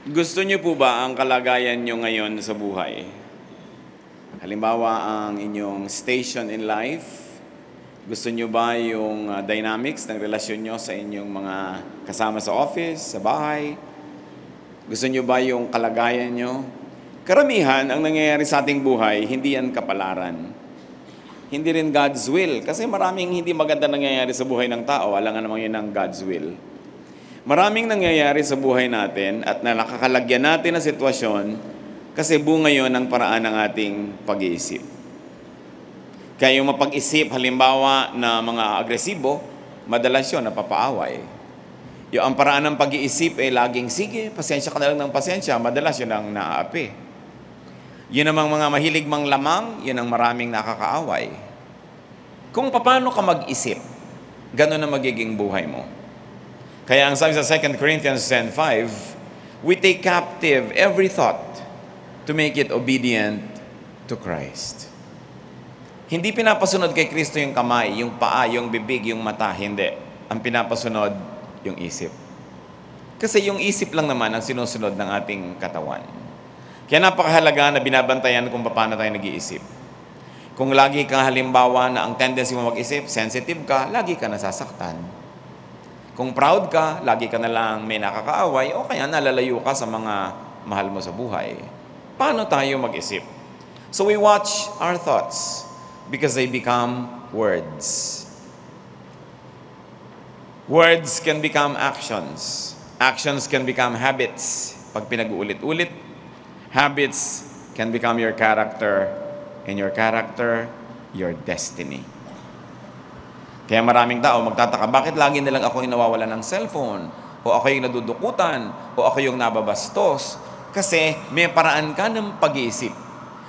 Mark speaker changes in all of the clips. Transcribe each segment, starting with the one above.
Speaker 1: Gusto niyo po ba ang kalagayan niyo ngayon sa buhay? Halimbawa, ang inyong station in life. Gusto niyo ba yung dynamics ng relasyon niyo sa inyong mga kasama sa office, sa bahay? Gusto niyo ba yung kalagayan niyo? Karamihan, ang nangyayari sa ating buhay, hindi yan kapalaran. Hindi rin God's will. Kasi maraming hindi maganda nangyayari sa buhay ng tao. Alam nga naman yun ang God's will. Maraming nangyayari sa buhay natin at nakakalagyan natin ng sitwasyon kasi bunga yun ng paraan ng ating pag-iisip. Kaya yung mapag-isip, halimbawa na mga agresibo, madalas yun napapaaway. Yung ang paraan ng pag-iisip ay laging, sige, pasensya ka na lang ng pasensya, madalas yun ang naaapi. Yun namang mga mahilig mang lamang, yun ang maraming nakakaaway. Kung paano ka mag-isip, ganun na magiging buhay mo. Kaya ang sabi sa 2 Corinthians 10:5, we take captive every thought to make it obedient to Christ. Hindi pinapasunod kay Kristo yung kamay, yung paa, yung bibig, yung mata. Hindi. Ang pinapasunod, yung isip. Kasi yung isip lang naman ang sinusunod ng ating katawan. Kaya napakahalaga na binabantayan kung paano tayo nag-iisip. Kung lagi kang halimbawa na ang tendency mo mag-isip, sensitive ka, lagi ka nasasaktan. Kung proud ka, lagi ka na lang may nakakaaway, o kaya nalalayo ka sa mga mahal mo sa buhay. Paano tayo mag-isip? So we watch our thoughts because they become words. Words can become actions. Actions can become habits. Pag pinag-uulit-ulit, habits can become your character, and your character, your destiny. Kaya maraming tao magtataka, bakit lagi nilang ako yung nawawalan ng cellphone? O ako yung nadudukutan? O ako yung nababastos? Kasi may paraan ka ng pag-iisip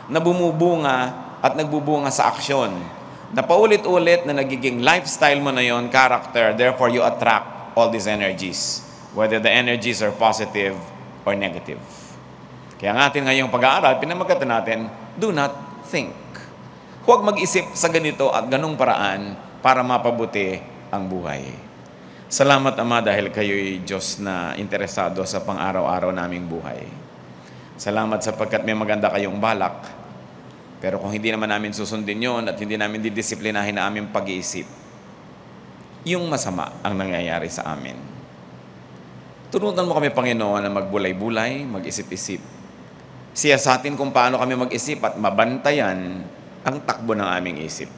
Speaker 1: na bumubunga at nagbubunga sa aksyon. Na paulit-ulit na nagiging lifestyle mo na yon, character, therefore you attract all these energies. Whether the energies are positive or negative. Kaya ang atin ngayong pag-aaral, pinamagatan natin, do not think. Huwag mag-isip sa ganito at ganung paraan para mapabuti ang buhay. Salamat, Ama, dahil kayo'y Diyos na interesado sa pang-araw-araw naming buhay. Salamat sapagkat may maganda kayong balak. Pero kung hindi naman namin susundin yon at hindi namin didisiplinahin na aming pag-iisip, yung masama ang nangyayari sa amin. Turutan mo kami, Panginoon, na magbulay-bulay, mag-isip-isip. Siya sa atin kung paano kami mag-isip at mabantayan ang takbo ng aming isip.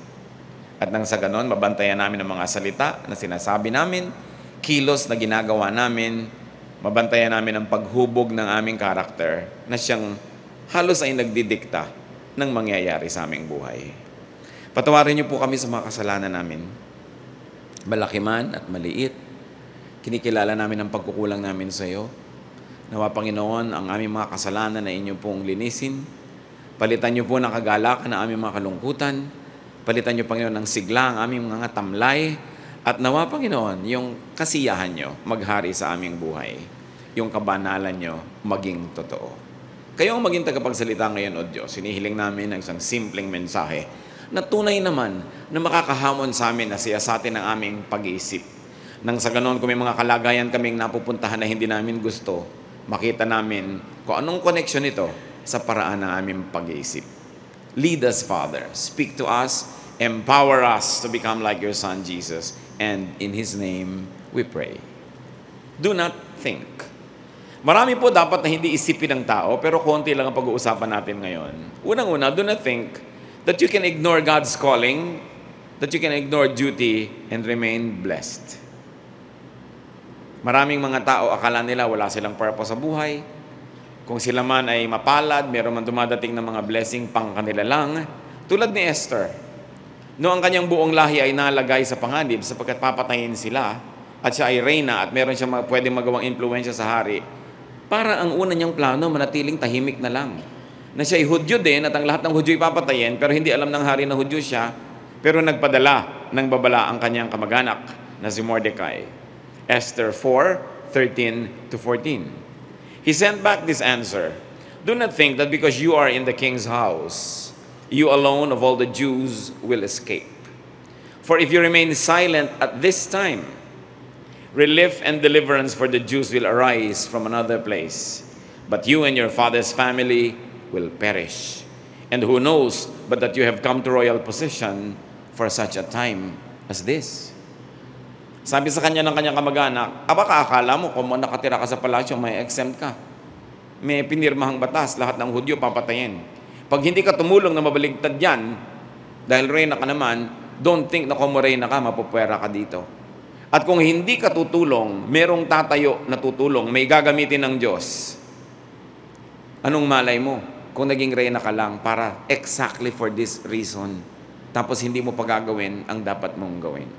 Speaker 1: At nang sa ganon, mabantayan namin ang mga salita na sinasabi namin, kilos na ginagawa namin, mabantayan namin ang paghubog ng aming karakter na siyang halos ay nagdidikta ng mangyayari sa aming buhay. Patawarin niyo po kami sa mga kasalanan namin. Malaki man at maliit, kinikilala namin ang pagkukulang namin sa iyo. Nawa, Panginoon, ang aming mga kasalanan na inyo pong linisin. Palitan niyo po ng kagalakan na aming mga kalungkutan. Palitan niyo, Panginoon, ng sigla ang aming mga tamlay. At nawa, Panginoon, yung kasiyahan niyo maghari sa aming buhay. Yung kabanalan niyo maging totoo. Kayo ang maging tagapagsalita ngayon, O Diyos. Hinihiling namin ng isang simpleng mensahe na tunay naman na makakahamon sa amin na siyasatin ang aming pag-iisip. Nang sa ganon, kung may mga kalagayan kaming napupuntahan na hindi namin gusto, makita namin kung anong connection ito sa paraan ng aming pag-iisip. Lead us, Father. Speak to us. Empower us to become like your Son, Jesus. And in His name, we pray. Do not think. Marami po dapat na hindi isipin ng tao, pero konti lang ang pag-uusapan natin ngayon. Unang-una, do not think that you can ignore God's calling, that you can ignore duty, and remain blessed. Maraming mga tao, akala nila wala silang purpose sa buhay. Kung sila man ay mapalad, meron man dumadating ng mga blessing pang kanila lang. Tulad ni Esther. No, ang kanyang buong lahi ay nalagay sa panganib sapagkat papatayin sila at siya ay reyna at meron siya pwedeng magawang impluensya sa hari. Para ang una niyang plano, manatiling tahimik na lang. Na siya ay Hudyo din at ang lahat ng Hudyo ay papatayin pero hindi alam ng hari na Hudyo siya pero nagpadala ng babala ang kanyang kamag-anak na si Mordecai. Esther 4:13-14. He sent back this answer. Do not think that because you are in the king's house, you alone of all the Jews will escape. For if you remain silent at this time, relief and deliverance for the Jews will arise from another place. but you and your father's family will perish. And who knows but that you have come to royal position for such a time as this. Sabi sa kanya ng kanyang kamag-anak, baka akala mo kung nakatira ka sa palasyo, may exempt ka. May pinirmahang batas, lahat ng Hudyo papatayin. Pag hindi ka tumulong na mabaligtad yan, dahil reyna ka naman, don't think na kung reyna ka, mapupwera ka dito. At kung hindi ka tutulong, merong tatayo na tutulong, may gagamitin ng Diyos. Anong malay mo kung naging reyna ka lang para exactly for this reason, tapos hindi mo pa gagawin ang dapat mong gawin?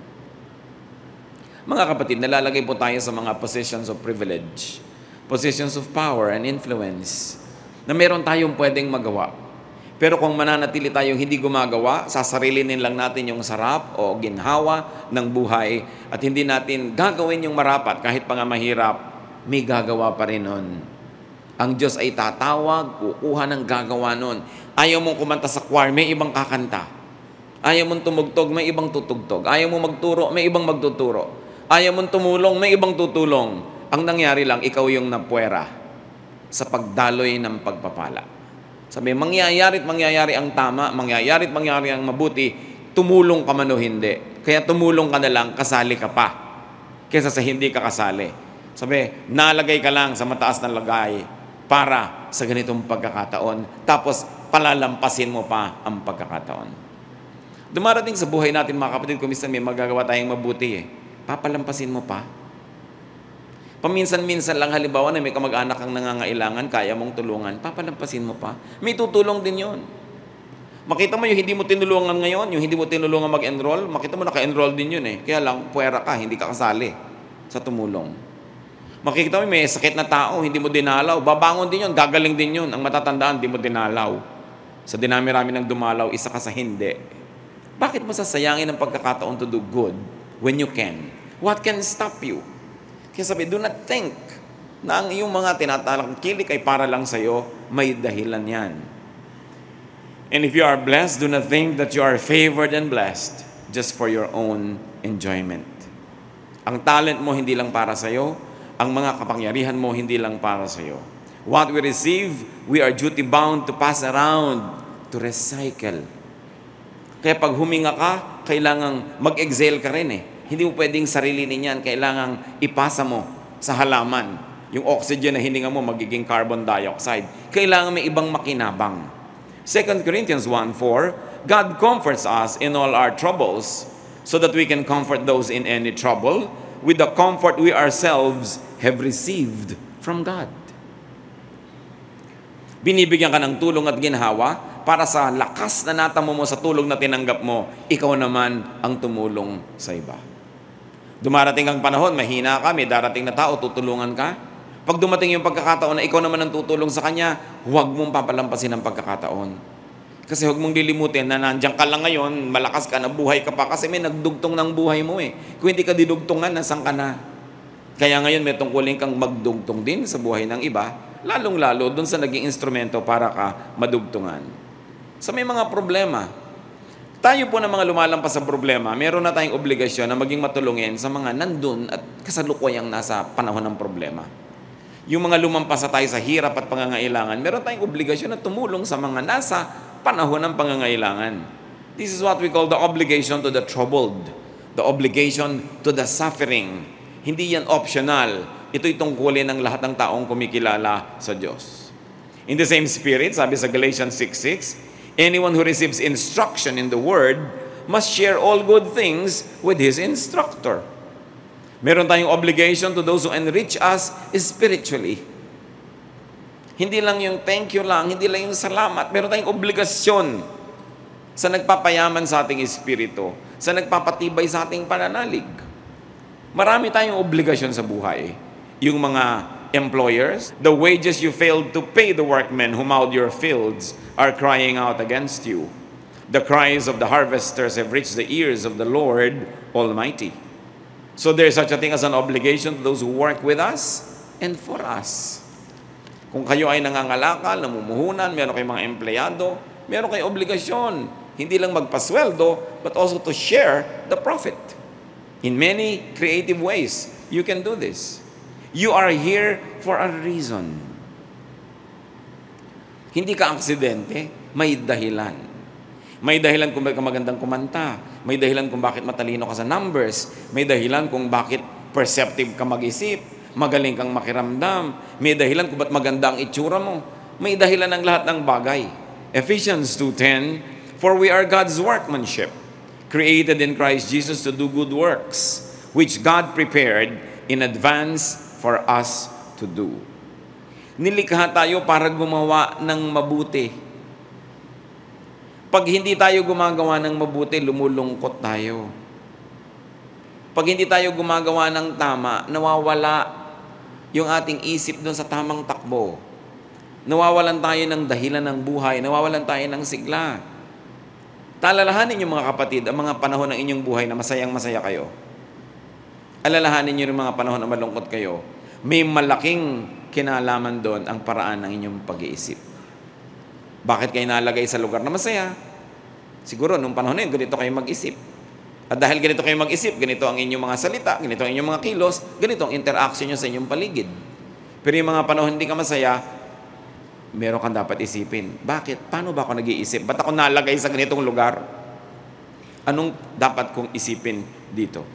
Speaker 1: Mga kapatid, nalalagay po tayo sa mga positions of privilege, positions of power and influence, na meron tayong pwedeng magawa. Pero kung mananatili tayong hindi gumagawa, sasarilinin lang natin yung sarap o ginhawa ng buhay at hindi natin gagawin yung marapat kahit pa nga mahirap, may gagawa pa rin nun. Ang Diyos ay tatawag, kukuha ng gagawa nun. Ayaw mong kumanta sa choir, may ibang kakanta. Ayaw mong tumugtog, may ibang tutugtog. Ayaw mong magturo, may ibang magtuturo. Ayaw mong tumulong, may ibang tutulong. Ang nangyari lang, ikaw yung napuwera sa pagdaloy ng pagpapala. Sabi, mangyayari't mangyayari ang tama, mangyayari't mangyayari ang mabuti, tumulong ka man o hindi. Kaya tumulong ka na lang, kasali ka pa, kaysa sa hindi ka kasali. Sabi, nalagay ka lang sa mataas na lagay para sa ganitong pagkakataon, tapos palalampasin mo pa ang pagkakataon. Dumarating sa buhay natin, mga kapatid, kung minsan may magagawa tayong mabuti papalampasin mo pa. Paminsan-minsan lang, halimbawa na may kamag-anak kang nangangailangan, kaya mong tulungan, papalampasin mo pa. May tutulong din yon. Makita mo yung hindi mo tinulungan ngayon, yung hindi mo tinulungan mag-enroll, makita mo naka-enroll din yun Kaya lang, puwera ka, hindi ka kasali sa tumulong. Makikita mo may sakit na tao, hindi mo dinalaw, babangon din yun, gagaling din yun. Ang matatandaan, hindi mo dinalaw. Sa dinami-rami ng dumalaw, isa ka sa hindi. Bakit mo sasayangin ang pagkakataon to do good when you can? What can stop you? Kaya sabi, do not think na ang iyong mga tinatalangkilik ay para lang sa'yo, may dahilan yan. And if you are blessed, do not think that you are favored and blessed just for your own enjoyment. Ang talent mo hindi lang para sa'yo, ang mga kapangyarihan mo hindi lang para sa'yo. What we receive, we are duty-bound to pass around, to recycle. Kaya pag huminga ka, kailangang mag-exhale ka rin Hindi mo pwedeng sarilinin yan. Kailangang ipasa mo sa halaman. Yung oxygen na hininga mo, magiging carbon dioxide. Kailangan may ibang makinabang. 2 Corinthians 1:4, God comforts us in all our troubles so that we can comfort those in any trouble with the comfort we ourselves have received from God. Binibigyan ka ng tulong at ginhawa para sa lakas na natamo mo sa tulong na tinanggap mo, ikaw naman ang tumulong sa iba. Dumarating ang panahon, mahina ka, may darating na tao, tutulungan ka. Pag dumating yung pagkakataon na ikaw naman ang tutulong sa kanya, huwag mong papalampasin ang pagkakataon. Kasi huwag mong lilimutin na nandiyan ka lang ngayon, malakas ka, nabuhay ka pa, kasi may nagdugtong ng buhay mo Kung hindi ka didugtungan, nasan ka na? Kaya ngayon may tungkulin kang magdugtong din sa buhay ng iba, lalong-lalo dun sa naging instrumento para ka madugtungan. Sa may mga problema, tayo po ng mga lumalampas sa problema, meron na tayong obligasyon na maging matulungin sa mga nandun at kasalukuyang nasa panahon ng problema. Yung mga lumampas na tayo sa hirap at pangangailangan, meron tayong obligasyon na tumulong sa mga nasa panahon ng pangangailangan. This is what we call the obligation to the troubled, the obligation to the suffering. Hindi yan optional. Ito'y tungkulin ng lahat ng taong kumikilala sa Diyos. In the same spirit, sabi sa Galatians 6:6, anyone who receives instruction in the Word must share all good things with his instructor. Meron tayong obligation to those who enrich us spiritually. Hindi lang yung thank you lang, hindi lang yung salamat. Meron tayong obligasyon sa nagpapayaman sa ating espiritu, sa nagpapatibay sa ating pananalig. Marami tayong obligasyon sa buhay. Yung mga employers, the wages you failed to pay the workmen who mowed your fields are crying out against you. The cries of the harvesters have reached the ears of the Lord Almighty. So there's such a thing as an obligation to those who work with us and for us. Kung kayo ay nangangalakal, namumuhunan, meron kayong mga empleyado, meron kayong obligasyon, hindi lang magpasweldo, but also to share the profit. In many creative ways, you can do this. You are here for a reason. Hindi ka aksidente, may dahilan. May dahilan kung bakit magandang kumanta. May dahilan kung bakit matalino ka sa numbers. May dahilan kung bakit perceptive ka mag-isip. Magaling kang makiramdam. May dahilan kung bakit maganda ang itsura mo. May dahilan ng lahat ng bagay. Ephesians 2:10, "For we are God's workmanship, created in Christ Jesus to do good works, which God prepared in advance for us to do." Nilikha tayo para gumawa ng mabuti. Pag hindi tayo gumagawa ng mabuti, lumulungkot tayo. Pag hindi tayo gumagawa ng tama, nawawala yung ating isip doon sa tamang takbo. Nawawalan tayo ng dahilan ng buhay, nawawalan tayo ng sigla. Alalahanin niyo mga kapatid, ang mga panahon ng inyong buhay na masayang-masaya kayo. Alalahanin niyo yung mga panahon na malungkot kayo. May malaking kinalaman doon ang paraan ng inyong pag-iisip. Bakit kayo nalagay sa lugar na masaya? Siguro, nung panahon na yun, ganito kayo mag-isip. At dahil ganito kayo mag-isip, ganito ang inyong mga salita, ganito ang inyong mga kilos, ganito ang interaction nyo sa inyong paligid. Pero yung mga panahon hindi ka masaya, meron kang dapat isipin. Bakit? Paano ba ako nag-iisip? Ba't ako nalagay sa ganitong lugar? Anong dapat kong isipin dito?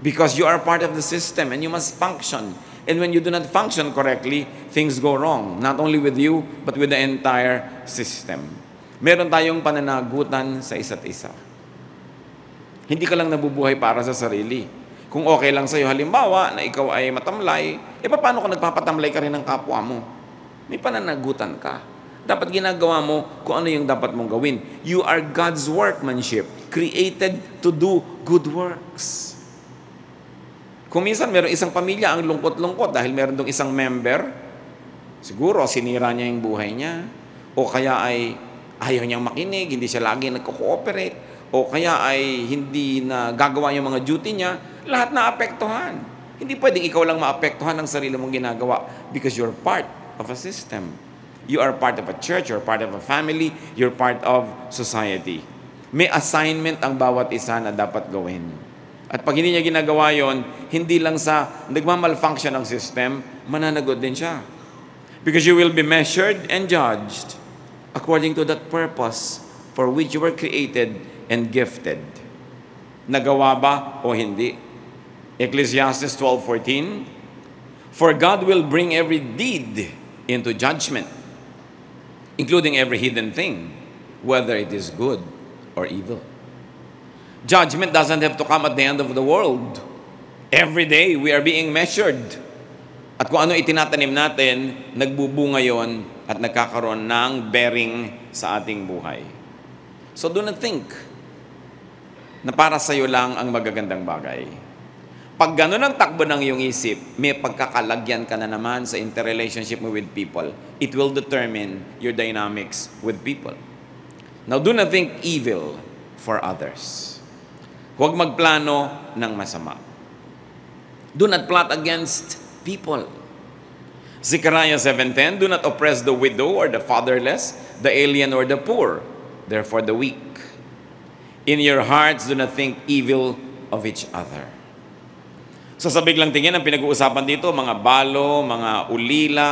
Speaker 1: Because you are part of the system and you must function. And when you do not function correctly, things go wrong. Not only with you, but with the entire system. Meron tayong pananagutan sa isa't isa. Hindi ka lang nabubuhay para sa sarili. Kung okay lang sa'yo, halimbawa, na ikaw ay matamlay, paano kung nagpapatamlay ka rin ng kapwa mo? May pananagutan ka. Dapat ginagawa mo kung ano yung dapat mong gawin. You are God's workmanship, created to do good works. Kung minsan meron isang pamilya ang lungkot-lungkot dahil meron dong isang member, siguro sinira niya yung buhay niya, o kaya ay ayaw niyang makinig, hindi siya lagi nagko-cooperate, o kaya ay hindi na gagawa yung mga duty niya, lahat na apektuhan. Hindi pwedeng ikaw lang maapektuhan ng sarili mong ginagawa because you're part of a system. You are part of a church, you're part of a family, you're part of society. May assignment ang bawat isa na dapat gawin. At pag hindi niya ginagawa yon, hindi lang sa nagmamalfunction ang system, mananagot din siya. Because you will be measured and judged according to that purpose for which you were created and gifted. Nagawa ba o hindi? Ecclesiastes 12:14, "For God will bring every deed into judgment, including every hidden thing, whether it is good or evil." Judgment doesn't have to come at the end of the world. Every day, we are being measured. At kung ano itinatanim natin, nagbubunga yon at nagkakaroon ng bearing sa ating buhay. So do not think na para sa'yo lang ang magagandang bagay. Pag ganun ang takbo ng iyong isip, may pagkakalagyan ka na naman sa interrelationship mo with people. It will determine your dynamics with people. Now, do not think evil for others. Huwag magplano ng masama. Do not plot against people. Zechariah 7:10, "Do not oppress the widow or the fatherless, the alien or the poor, therefore the weak. In your hearts, do not think evil of each other." So sa biglang tingin, ang pinag-uusapan dito, mga balo, mga ulila,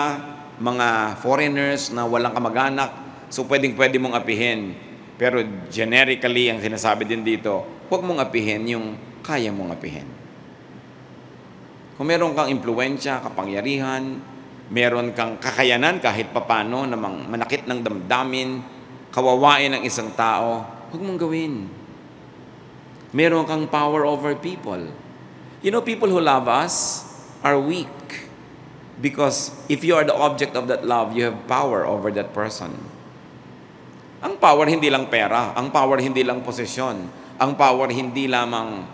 Speaker 1: mga foreigners na walang kamag-anak, so pwedeng-pwede mong apihin. Pero generically, ang sinasabi din dito, huwag mong apihin yung kaya mong apihin. Kung meron kang impluwensya, kapangyarihan, meron kang kakayanan kahit papano na manakit ng damdamin, kawawain ng isang tao, huwag mong gawin. Meron kang power over people. You know, people who love us are weak because if you are the object of that love, you have power over that person. Ang power hindi lang pera, ang power hindi lang posisyon, ang power hindi lamang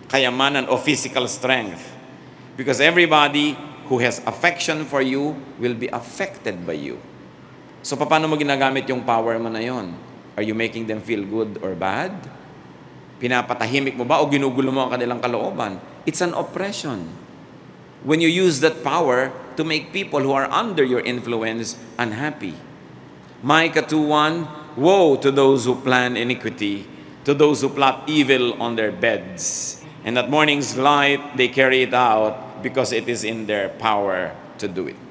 Speaker 1: kayamanan o physical strength. Because everybody who has affection for you will be affected by you. So paano mo ginagamit yung power mo na yon? Are you making them feel good or bad? Pinapatahimik mo ba o ginugulo mo ang kanilang kalooban? It's an oppression. When you use that power to make people who are under your influence unhappy. Micah 2:1, "Woe to those who plan iniquity, to those who plot evil on their beds. And at morning's light, they carry it out because it is in their power to do it."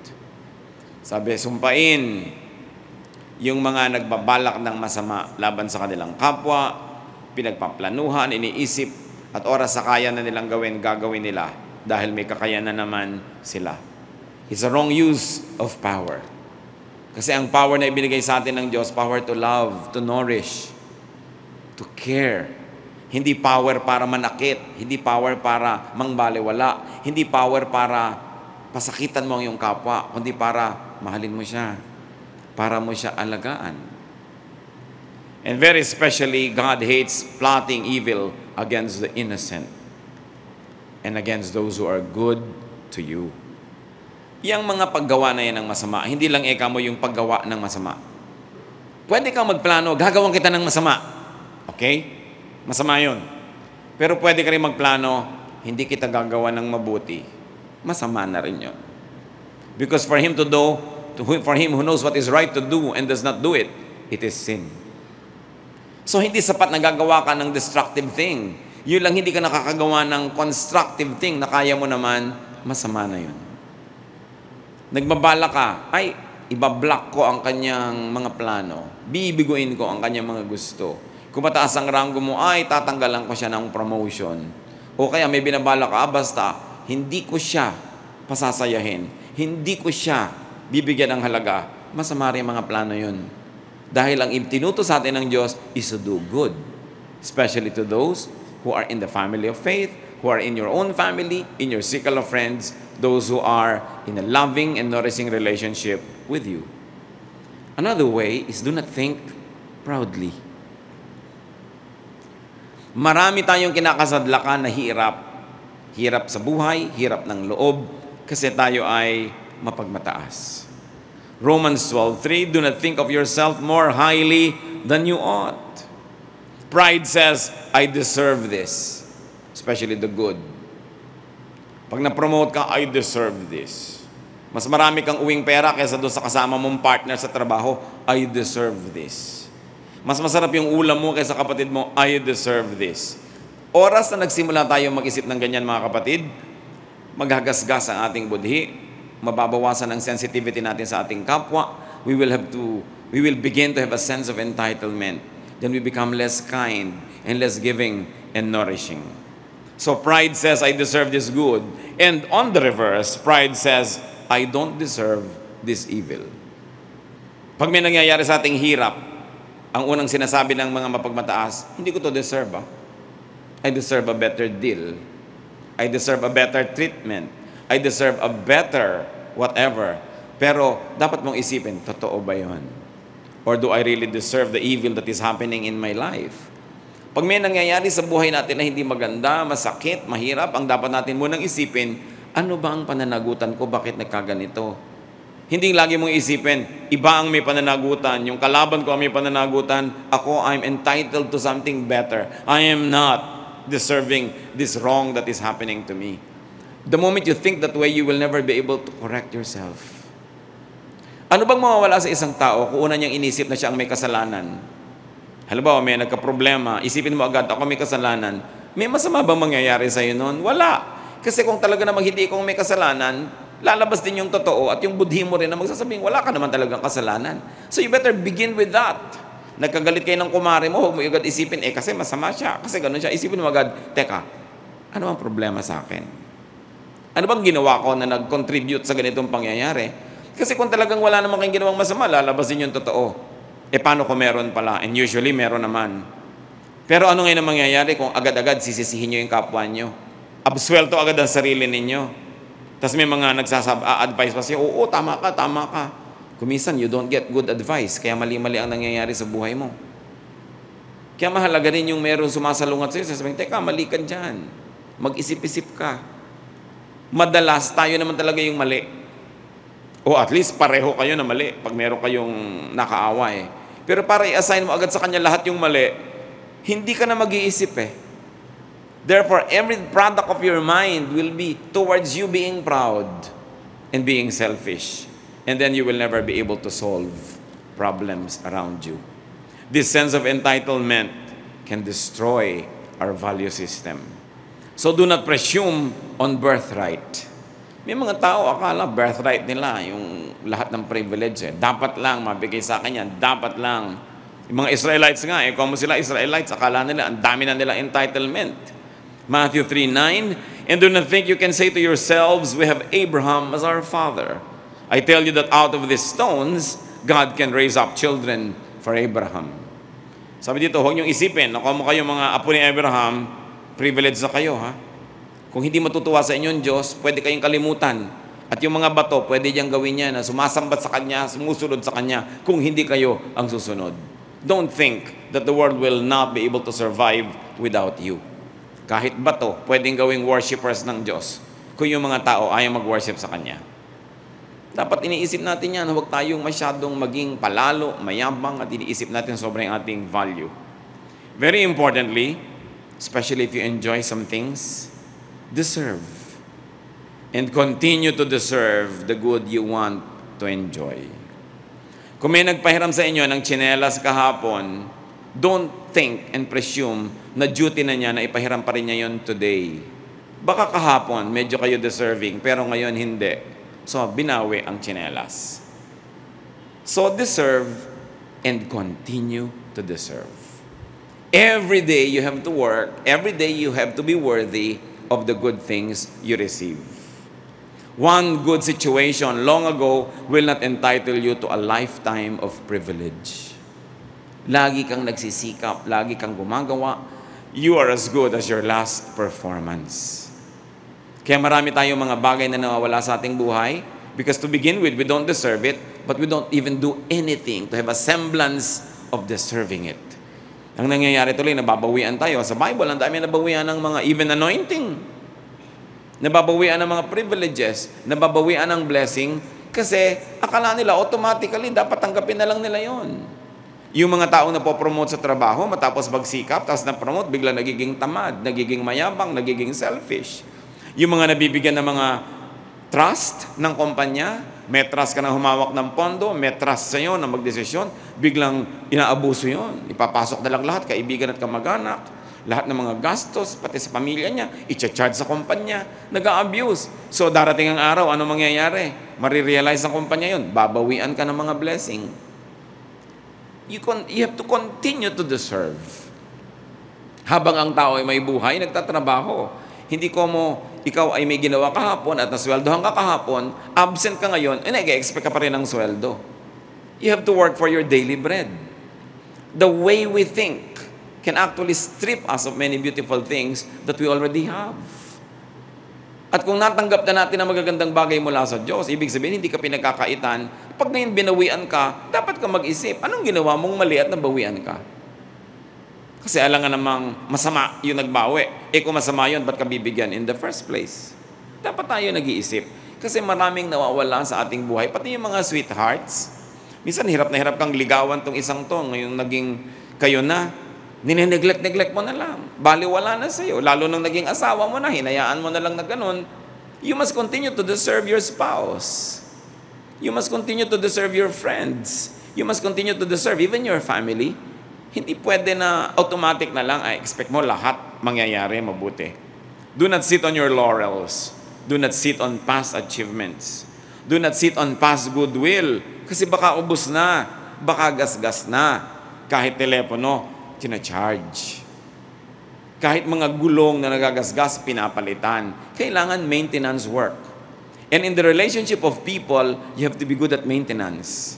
Speaker 1: Sabi, sumpain Yung mga nagbabalak ng masama laban sa kanilang kapwa, pinagpaplanuhan, iniisip, at oras sa kaya na nilang gawin, gagawin nila dahil may kakayanan naman sila. It's a wrong use of power. Kasi ang power na ibinigay sa atin ng Diyos, power to love, to nourish, to care. Hindi power para manakit, hindi power para mangbaliwala, hindi power para pasakitan mo ang iyong kapwa, kundi para mahalin mo siya, para mo siya alagaan. And very especially, God hates plotting evil against the innocent and against those who are good to you. Yang mga paggawa na yan ng masama, hindi lang eka mo yung paggawa ng masama. Pwede kang magplano, gagawin kita ng masama. Okay? Masama yun. Pero pwede ka rin magplano, hindi kita gagawa ng mabuti. Masama na rin yun. Because for him who knows what is right to do and does not do it, it is sin. So hindi sapat na gagawa ka ng destructive thing. Yun lang hindi ka nakakagawa ng constructive thing na kaya mo naman, masama na yun. Nagbabala ka, ay, ibablock ko ang kanyang mga plano. Bibiguin ko ang kanyang mga gusto. Kung mataas ang ranggo mo, ay, tatanggalan ko siya ng promotion. O kaya may binabala ka, basta, hindi ko siya pasasayahin. Hindi ko siya bibigyan ng halaga. Masama rin mga plano yun. Dahil ang itinuto sa atin ng Diyos is to do good. Especially to those who are in the family of faith, who are in your own family, in your circle of friends, those who are in a loving and nourishing relationship with you. Another way is do not think proudly. Marami tayong kinakasadlakan na hirap. Hirap sa buhay, hirap ng loob, kasi tayo ay mapagmataas. Romans 12:3, do not think of yourself more highly than you ought. Pride says, I deserve this. Especially the good. Pag na-promote ka, I deserve this. Mas marami kang uwing pera kaysa doon sa kasama mong partner sa trabaho, I deserve this. Mas masarap yung ulam mo kaysa kapatid mo, I deserve this. Oras na nagsimula tayo mag-isip ng ganyan mga kapatid, maghagasgas ang ating budhi, mababawasan ang sensitivity natin sa ating kapwa, we will begin to have a sense of entitlement. Then we become less kind and less giving and nourishing. So pride says, I deserve this good. And on the reverse, pride says, I don't deserve this evil. Pag may nangyayari sa ating hirap, ang unang sinasabi ng mga mapagmataas, hindi ko to deserve. I deserve a better deal. I deserve a better treatment. I deserve a better whatever. Pero dapat mong isipin, totoo ba yun? Or do I really deserve the evil that is happening in my life? Pag may nangyayari sa buhay natin na hindi maganda, masakit, mahirap, ang dapat natin munang isipin, ano ba ang pananagutan ko? Bakit nagkaganito? Hindi lagi mong isipin, iba ang may pananagutan, yung kalaban ko ang may pananagutan, ako, I'm entitled to something better. I am not deserving this wrong that is happening to me. The moment you think that way, you will never be able to correct yourself. Ano bang mawawala sa isang tao kung una niyang inisip na siya ang may kasalanan? Halimbawa, may nagka-problema, isipin mo agad, ako may kasalanan. May masama bang mangyayari sa iyo noon? Wala. Kasi kung talaga namang hindi ikaw may kasalanan, lalabas din yung totoo at yung budhi mo rin na magsasabing, wala ka naman talagang kasalanan. So you better begin with that. Nagkagalit kayo ng kumare mo, huwag mo agad isipin, kasi masama siya, kasi ganun siya. Isipin mo agad, teka, ano ang problema sa akin? Ano bang ginawa ko na nag-contribute sa ganitong pangyayari? Kasi kung talagang wala naman kayong ginawang masama, lalabas din yung totoo. Paano kung meron pala? And usually, meron naman. Pero ano ngayon ang mangyayari kung agad-agad sisisihin nyo yung kapwa nyo? Absuelto agad ang sarili ninyo. Tapos may mga advice pa siya, oo, tama ka, tama ka. Kuminsan, you don't get good advice, kaya mali-mali ang nangyayari sa buhay mo. Kaya mahalaga rin yung meron sumasalungat sa'yo, sasabihin, teka, mali ka dyan. Mag-isip-isip ka. Madalas, tayo naman talaga yung mali. O at least, pareho kayo na mali pag meron kayong nakaaway. Pero para i-assign mo agad sa kanya lahat yung mali, hindi ka na mag-iisip Therefore, every product of your mind will be towards you being proud and being selfish. And then you will never be able to solve problems around you. This sense of entitlement can destroy our value system. So do not presume on birthright. May mga tao, akala birthright nila, yung lahat ng privilege. Dapat lang mabigay sa akin yan. Dapat lang. Yung mga Israelites nga, kung sila Israelites, akala nila, ang dami na nila entitlement. Matthew 3:9, and do not think you can say to yourselves, we have Abraham as our father. I tell you that out of these stones, God can raise up children for Abraham. Sabi dito, huwag niyong isipin na kung kayo mga apo ni Abraham, privilege na kayo, ha? Kung hindi matutuwa sa inyong Diyos, pwede kayong kalimutan. At yung mga bato, pwede diyang gawin niya na sumasambat sa Kanya, sumusunod sa Kanya, kung hindi kayo ang susunod. Don't think that the world will not be able to survive without you. Kahit bato, pwedeng gawing worshipers ng Diyos kung yung mga tao ayaw mag-worship sa Kanya. Dapat iniisip natin yan, huwag tayong masyadong maging palalo, mayabang, at iniisip natin sobrang ating value. Very importantly, especially if you enjoy some things, deserve and continue to deserve the good you want to enjoy. Kung may nagpahiram sa inyo ng tsinelas kahapon, don't think and presume na duty na niya na ipahiram pa rin niya yun today. Baka kahapon, medyo kayo deserving, pero ngayon hindi. So, binawi ang tsinelas. So, deserve and continue to deserve. Every day you have to work, every day you have to be worthy of the good things you receive. One good situation long ago will not entitle you to a lifetime of privilege. Lagi kang nagsisikap, lagi kang gumagawa, you are as good as your last performance. Kaya marami tayong mga bagay na nawawala sa ating buhay because to begin with, we don't deserve it, but we don't even do anything to have a semblance of deserving it. Ang nangyayari tuloy, nababawian tayo. Sa Bible, ang dami nabawian ng mga even anointing. Nababawian ng mga privileges. Nababawian ng blessing. Kasi akala nila automatically dapat tanggapin na lang nila yon. Yung mga taong napopromote sa trabaho, matapos magsikap, tapos na-promote, bigla nagiging tamad, nagiging mayabang, nagiging selfish. Yung mga nabibigyan ng mga trust ng kumpanya, may trust ka na humawak ng pondo, may trust sa'yo na magdesisyon, biglang inaabuso yon. Ipapasok na lang lahat, kaibigan at kamag-anak, lahat ng mga gastos, pati sa pamilya niya, i-charge sa kumpanya, nag-a-abuse. So darating ang araw, ano mangyayari? Marirealize ng kumpanya yon, babawian ka ng mga blessing. You have to continue to deserve. Habang ang tao ay may buhay, nagtatrabaho. Hindi ko mo, ikaw ay may ginawa kahapon at nasweldohan ka kahapon, absent ka ngayon, nag-expect ka pa rin ng sweldo. You have to work for your daily bread. The way we think can actually strip us of many beautiful things that we already have. At kung natanggap na natin ang magagandang bagay mula sa Diyos, ibig sabihin, hindi ka pinagkakaitan. Pag ngayon binawian ka, dapat ka mag-isip, anong ginawa mong mali at nabawian ka? Kasi alam nga namang masama yung nagbawi. Kung masama yun, ba't ka bibigyan in the first place? Dapat tayo nag-iisip. Kasi maraming nawawala sa ating buhay, pati yung mga sweethearts. Minsan, hirap na hirap kang ligawan tong isang to. Ngayon, naging kayo na, nineneglect mo na lang. Baliwala na sa'yo. Lalo nang naging asawa mo na, hinayaan mo na lang na ganun. You must continue to deserve your spouse. You must continue to deserve your friends. You must continue to deserve even your family. Hindi pwede na automatic na lang, expect mo lahat mangyayari mabuti. Do not sit on your laurels. Do not sit on past achievements. Do not sit on past goodwill. Kasi baka ubos na, baka gasgas na. Kahit telepono, tina-charge. Kahit mga gulong na nagagasgas, pinapalitan. Kailangan maintenance work. And in the relationship of people, you have to be good at maintenance.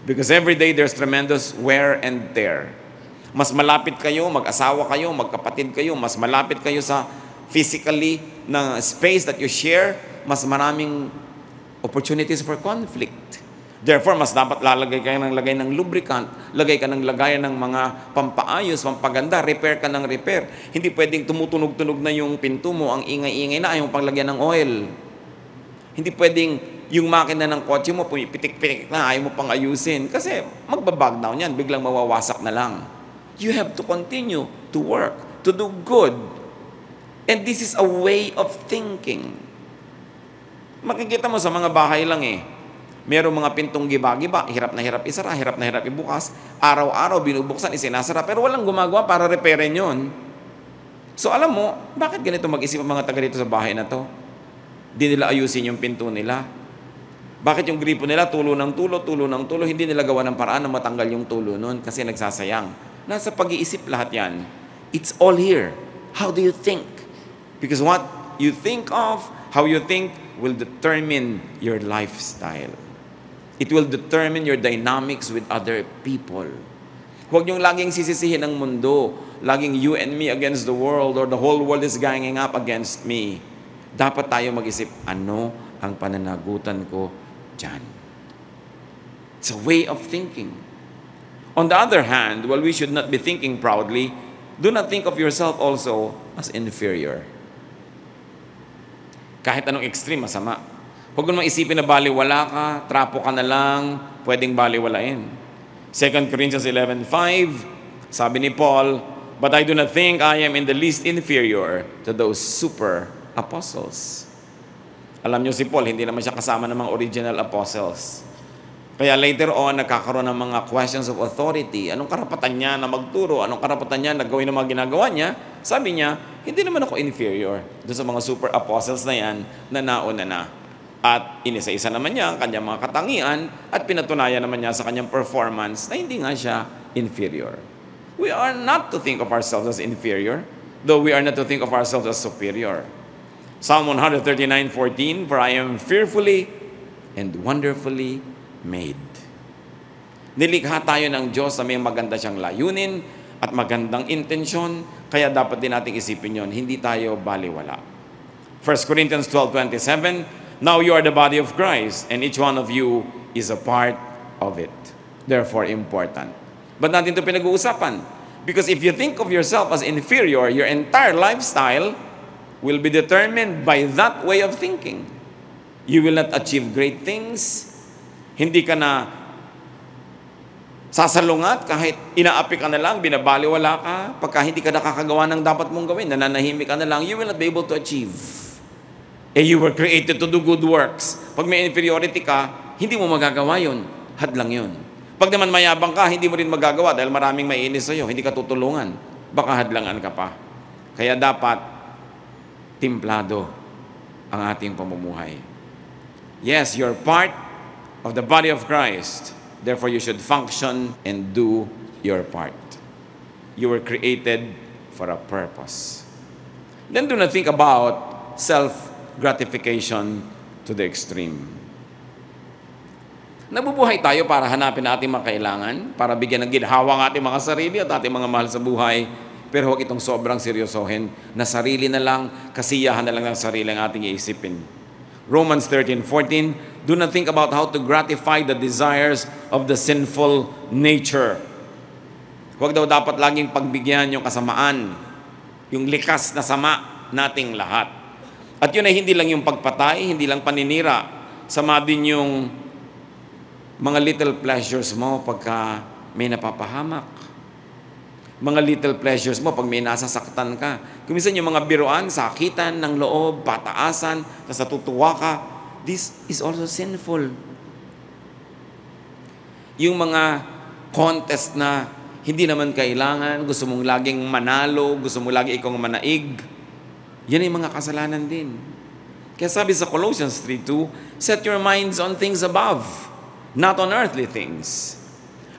Speaker 1: Because every day there's tremendous wear and tear. Mas malapit kayo, mag-asawa kayo, magkapatid kayo, mas malapit kayo sa physically na space that you share, mas maraming opportunities for conflict. Therefore, mas dapat lalagay ka ng lagay ng lubricant, lagay ka ng lagay ng mga pampaayos, pampaganda, repair ka ng repair. Hindi pwedeng tumutunog-tunog na yung pinto mo, ang ingay-ingay na, ayaw mong paglagyan ng oil. Hindi pwedeng yung makina ng kotse mo, pitik-pitik na, ayaw mo pang ayusin. Kasi magbabag down yan, biglang mawawasak na lang. You have to continue to work, to do good. And this is a way of thinking. Makikita mo sa mga bahay lang Merong mga pintong giba-giba, hirap na hirap isara, hirap na hirap ibukas. Araw-araw binubuksan, isinasara, pero walang gumagawa para repairin yun. So alam mo, bakit ganito mag-isip ang mga taga dito sa bahay na to? Di nila ayusin yung pinto nila. Bakit yung gripo nila, tulo ng tulo, hindi nila gawa ng paraan na matanggal yung tulo nun kasi nagsasayang. Nasa pag-iisip lahat yan. It's all here. How do you think? Because what you think of, how you think, will determine your lifestyle. It will determine your dynamics with other people. Huwag niyong laging sisisihin ang mundo. Laging you and me against the world or the whole world is ganging up against me. Dapat tayo mag-isip, ano ang pananagutan ko dyan? It's a way of thinking. On the other hand, while we should not be thinking proudly, do not think of yourself also as inferior. Kahit anong extreme, masama. Huwag mo isipin na baliwala ka, trapo ka na lang, pwedeng baliwalain. 2 Corinthians 11:5, sabi ni Paul, "But I do not think I am in the least inferior to those super apostles." Alam nyo si Paul, hindi naman siya kasama ng mga original apostles. Kaya later on, nagkakaroon ng mga questions of authority. Anong karapatan niya na magturo? Anong karapatan niya na gawin ang mga ginagawa niya? Sabi niya, hindi naman ako inferior doon sa mga super apostles na yan na nauna na. At inisa-isa naman niya ang kanyang mga katangian at pinatunayan naman niya sa kanyang performance na hindi nga siya inferior. We are not to think of ourselves as inferior, though we are not to think of ourselves as superior. Psalm 139:14, "For I am fearfully and wonderfully made." Nilikha tayo ng Diyos na may maganda siyang layunin at magandang intensyon, kaya dapat din nating isipin yon, hindi tayo baliwala. 1 Corinthians 12:27, "Now you are the body of Christ, and each one of you is a part of it." Therefore, important. Ba't natin ito pinag-uusapan? Because if you think of yourself as inferior, your entire lifestyle will be determined by that way of thinking. You will not achieve great things. Hindi ka na sasalungat kahit inaapi ka na lang, binabaliwala ka. Pagka hindi ka nakakagawa ng dapat mong gawin, nananahimik ka na lang, you will not be able to achieve. You were created to do good works. Pag may inferiority ka, hindi mo magagawa yun. Hadlang yun. Pag naman mayabang ka, hindi mo rin magagawa dahil maraming maiinis sa'yo. Hindi ka tutulungan. Baka hadlangan ka pa. Kaya dapat timplado ang ating pamumuhay. Yes, you're part of the body of Christ. Therefore, you should function and do your part. You were created for a purpose. Then do not think about self-gratification to the extreme. Nabubuhay tayo para hanapin natin mga kailangan, para bigyan ng ginhawa ang ating mga sarili at ating mga mahal sa buhay. Pero huwag itong sobrang seryosohin na sarili na lang, kasiyahan na lang ng sarili ang ating iisipin. Romans 13:14, "Do not think about how to gratify the desires of the sinful nature." Huwag daw dapat laging pagbigyan yung kasamaan, yung likas na sama nating lahat. At yun ay hindi lang yung pagpatay, hindi lang paninira. Sama din yung mga little pleasures mo pagka may napapahamak. Mga little pleasures mo pag may nasasaktan ka. Kuminsan yung mga biruan, sakitan ng loob, pataasan, tapos natutuwa ka. This is also sinful. Yung mga contest na hindi naman kailangan, gusto mong laging manalo, gusto mong lagi ikaw manaig, yan ay mga kasalanan din. Kaya sabi sa Colossians 3:2, "Set your minds on things above, not on earthly things."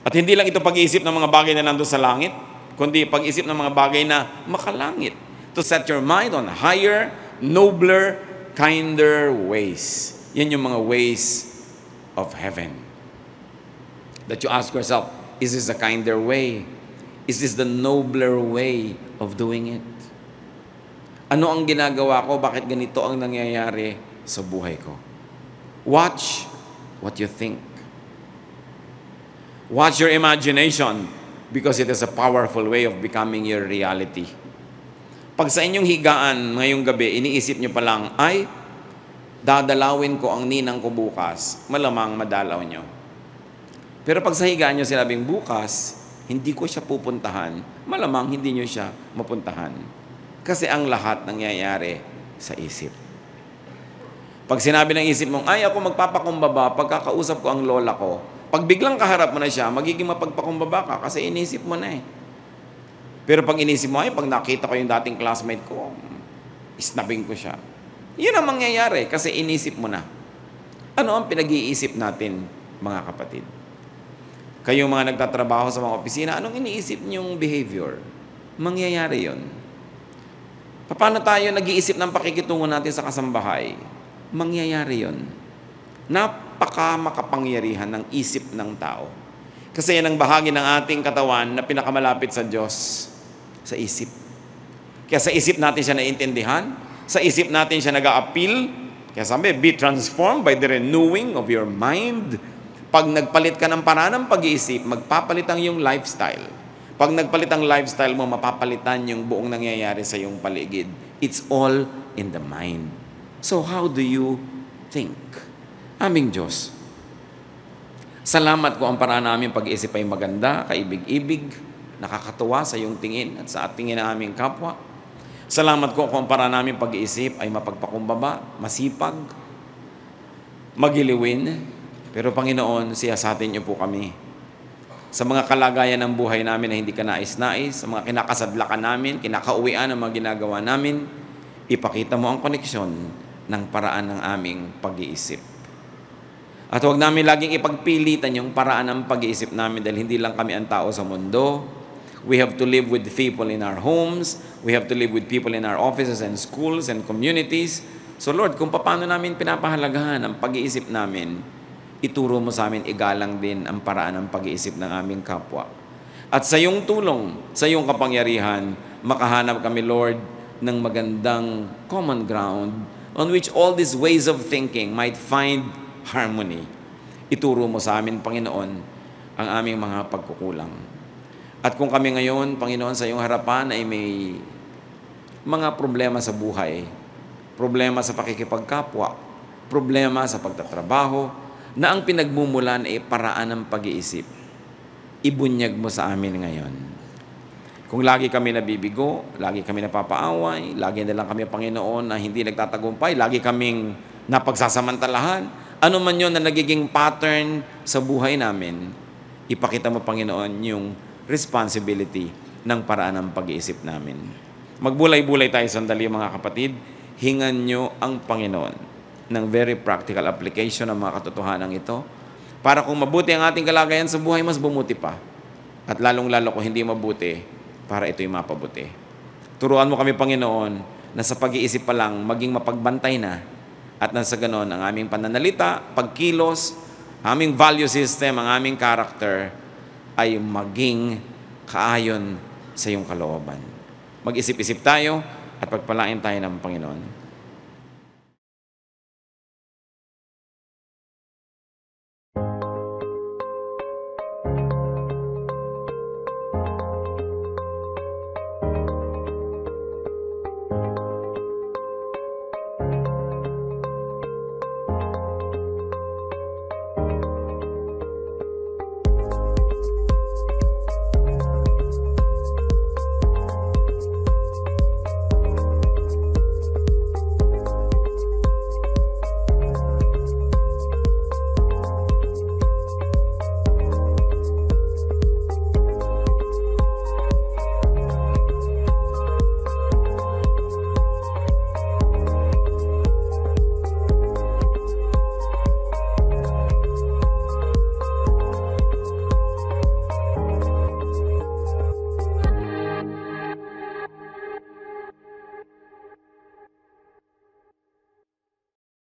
Speaker 1: At hindi lang ito pag-iisip ng mga bagay na nandun sa langit, kundi pag-isip ng mga bagay na makalangit. To set your mind on higher, nobler, kinder ways. Yan yung mga ways of heaven. That you ask yourself, is this a kinder way? Is this the nobler way of doing it? Ano ang ginagawa ko? Bakit ganito ang nangyayari sa buhay ko? Watch what you think. Watch your imagination, because it is a powerful way of becoming your reality. Pag sa inyong higaan ngayong gabi, iniisip nyo pa lang, ay, dadalawin ko ang ninang ko bukas, malamang madalaw nyo. Pero pag sa higaan nyo sinabing bukas, hindi ko siya pupuntahan, malamang hindi nyo siya mapuntahan. Kasi ang lahat nangyayari sa isip. Pag sinabi ng isip mong, ay, ako magpapakumbaba, pagkakausap ko ang lola ko, pag biglang kaharap mo na siya, magiging mapagpakumbaba ka kasi inisip mo na eh. Pero pag inisip mo, ay, pag nakita ko yung dating classmate ko, isnabing ko siya. Yun ang mangyayari kasi inisip mo na. Ano ang pinag-iisip natin, mga kapatid? Kayong mga nagtatrabaho sa mga opisina, anong iniisip niyong behavior? Mangyayari yon. Paano tayo nag-iisip ng pakikitungo natin sa kasambahay? Mangyayari yon. Makapangyarihan ng isip ng tao. Kasi yan ang bahagi ng ating katawan na pinakamalapit sa Diyos, sa isip. Kaya sa isip natin siya naiintindihan, sa isip natin siya nag-a-appeal. Kaya sabi, be transformed by the renewing of your mind. Pag nagpalit ka ng paraan ng pag-iisip, magpapalit ang iyong lifestyle. Pag nagpalit ang lifestyle mo, mapapalitan yung buong nangyayari sa iyong paligid. It's all in the mind. So how do you think? Aming Diyos, salamat ko ang paraan namin pag-iisip ay maganda, kaibig-ibig, nakakatuwa sa iyong tingin at sa tingin ng aming kapwa. Salamat ko kung ang paraan namin pag-iisip ay mapagpakumbaba, masipag, magiliwin. Pero Panginoon, siyasatin niyo po kami sa mga kalagayan ng buhay namin na hindi ka nais-nais, sa mga kinakasadlakan namin, kinakauwian ng mga ginagawa namin, ipakita mo ang koneksyon ng paraan ng aming pag-iisip. At huwag namin laging ipagpilitan yung paraan ng pag-iisip namin dahil hindi lang kami ang tao sa mundo. We have to live with people in our homes. We have to live with people in our offices and schools and communities. So Lord, kung paano namin pinapahalagahan ang pag-iisip namin, ituro mo sa amin, igalang din ang paraan ng pag-iisip ng aming kapwa. At sa iyong tulong, sa iyong kapangyarihan, makahanap kami, Lord, ng magandang common ground on which all these ways of thinking might find harmony. Ituro mo sa amin, Panginoon, ang aming mga pagkukulang. At kung kami ngayon, Panginoon, sa iyong harapan ay may mga problema sa buhay, problema sa pakikipagkapwa, problema sa pagtatrabaho, na ang pinagmumulan ay paraan ng pag-iisip, ibunyag mo sa amin ngayon. Kung lagi kami nabibigo, lagi kami napapaaway, lagi na lang kami, Panginoon, na hindi nagtatagumpay, lagi kaming napagsasamantalahan, ano man yun na nagiging pattern sa buhay namin, ipakita mo, Panginoon, yung responsibility ng paraan ng pag-iisip namin. Magbulay-bulay tayo sandali, mga kapatid. Hingan nyo ang Panginoon ng very practical application ng mga katotohanan ito para kung mabuti ang ating kalagayan sa buhay, mas bumuti pa. At lalong-lalo kung hindi mabuti, para ito'y mapabuti. Turuan mo kami, Panginoon, na sa pag-iisip pa lang, maging mapagbantay na at nasa ganon ang aming pananalita, pagkilos, aming value system, ang aming character ay maging kaayon sa iyong kalooban. Mag-isip-isip tayo at pagpalain tayo ng Panginoon.